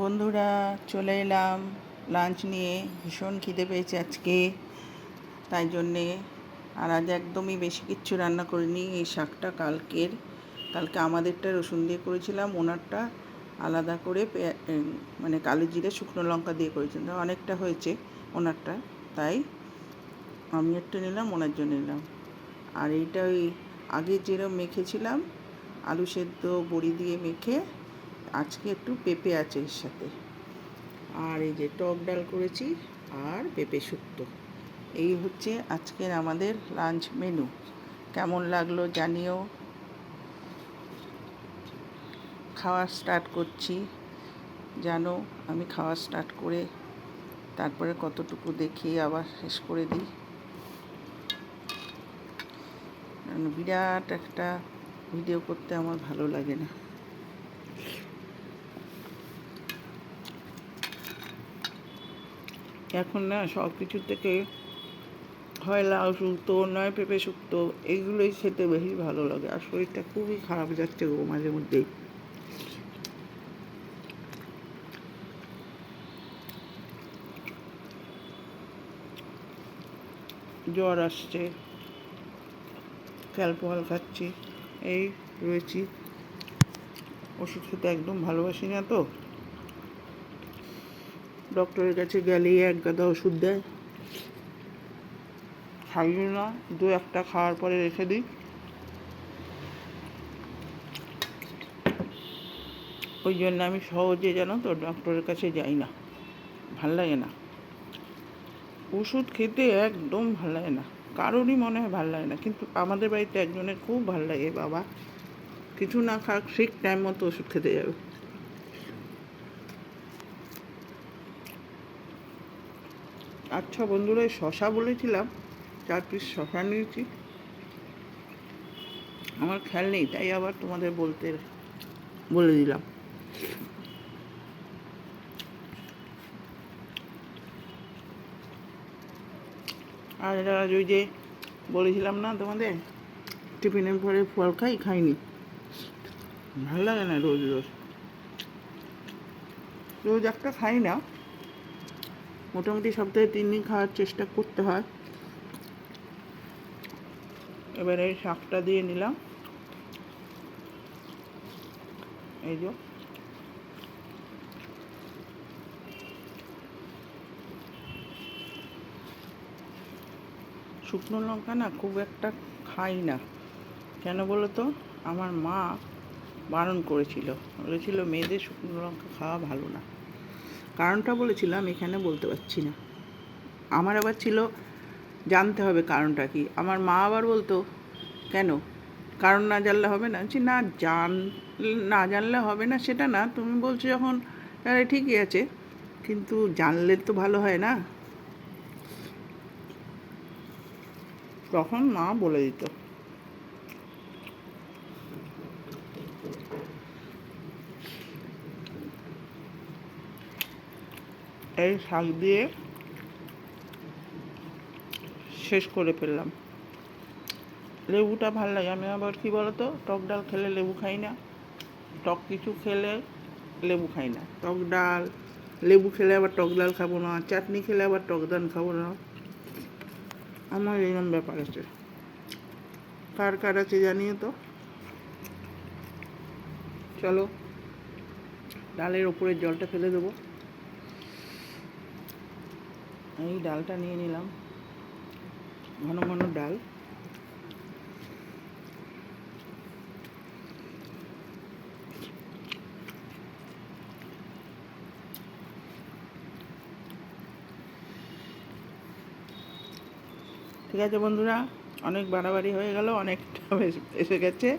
বন্ধুরা, চলে এলাম লাঞ্চ নিয়ে। ভীষণ খিদে পেয়েছে আজকে, তাই জন্যে। আর আজ একদমই বেশি কিচ্ছু রান্না করিনি। এই শাকটা কালকে আমাদেরটা রসুন দিয়ে করেছিলাম, ওনারটা আলাদা করে মানে কালো জিরে শুকনো লঙ্কা দিয়ে করেছিলাম। অনেকটা হয়েছে ওনারটা, তাই আমি একটু নিলাম, ওনার জন্য নিলাম। আর এইটা ওই আগে যেরকম মেখেছিলাম আলু সেদ্ধ বড়ি দিয়ে মেখে, আজকে একটু পেঁপে আছে এর সাথে। আর এই যে টক ডাল করেছি আর পেঁপে শুক্তো। এই হচ্ছে আজকের আমাদের লাঞ্চ মেনু। কেমন লাগলো জানিও। খাওয়া স্টার্ট করছি। জানো, আমি খাওয়া স্টার্ট করে তারপরে কতটুকু দেখি আবার শেষ করে দিই। বিরাট একটা ভিডিও করতে আমার ভালো লাগে না। এখন না সব কিছু থেকে হয় লাউ শুক্তো, নয় পেঁপে শুক্তো, এইগুলোই খেতে বেশি ভালো লাগে। আর শরীরটা খুবই খারাপ যাচ্ছে গো মাঝে মধ্যেই। জ্বর আসছে, ক্যালপোহাল খাচ্ছি, এই রয়েছি। ওষুধ খেতে একদম ভালোবাসি না তো। ডক্টরের কাছে গেলেই এক গাদা ওষুধ দেয়, খাই না, দু একটা খাওয়ার পরে রেখে দিই। ওই জন্য আমি সহজে জানো তো ডক্টরের কাছে যাই না, ভাল লাগে না। ওষুধ খেতে একদম ভাল লাগে না, কারোরই মনে হয় ভাল লাগে না, কিন্তু আমাদের বাড়িতে একজনের খুব ভাল লাগে। বাবা কিছু না খাক, ঠিক টাইম মতো ওষুধ খেতে যাবে। আচ্ছা বন্ধুরা, শশা বলেছিলাম, 4 পিস শশা নিয়েছি। আমার খেয়াল নেই, তাই আবার তোমাদের বলে দিলাম। আর আজ ওই যে বলেছিলাম না তোমাদের, টিফিনের পরে ফল খাইনি। ভালো লাগে না রোজ রোজ। রোজ একটা খাই না, মোটামুটি সপ্তাহে 3 দিন খাওয়ার চেষ্টা করতে হয়। এবারে শাকটা দিয়ে নিলাম, এই যে। শুকনো লঙ্কা না খুব একটা খাই না, কেন বলো তো? আমার মা বারণ বলেছিল মেয়েদের শুকনো লঙ্কা খাওয়া ভালো না। কারণটা বলেছিলাম, এখানে বলতে পারছি না। আমার আবার ছিল জানতে হবে কারণটা কি। আমার মা আবার বলতো, কেন কারণ না জানলে হবে না? যে না জানলে হবে না সেটা না, তুমি বলছো যখন, তাহলে ঠিকই আছে, কিন্তু জানলে তো ভালো হয় না। তখন মা বলে দিত। এই শাক দিয়ে শেষ করে ফেললাম। লেবুটা ভাল লাগে। আমি আবার কি বলতো, টক ডাল খেলে লেবু খাই না, টক কিছু খেলে লেবু খাই না। টক ডাল লেবু খেলে আবার টক ডাল খাবো না, চাটনি খেলে আবার টক ডাল খাবো না। আমার এরকম ব্যাপার আছে। কার কার আছে জানিয়ে তো। চলো, ডালের ওপরের জলটা ফেলে দেবো। এই ডালটা নিয়ে নিলাম, ঘন ঘন ডাল। ঠিক আছে বন্ধুরা, অনেক বাড়াবাড়ি হয়ে গেল, অনেকটা এসে গেছে।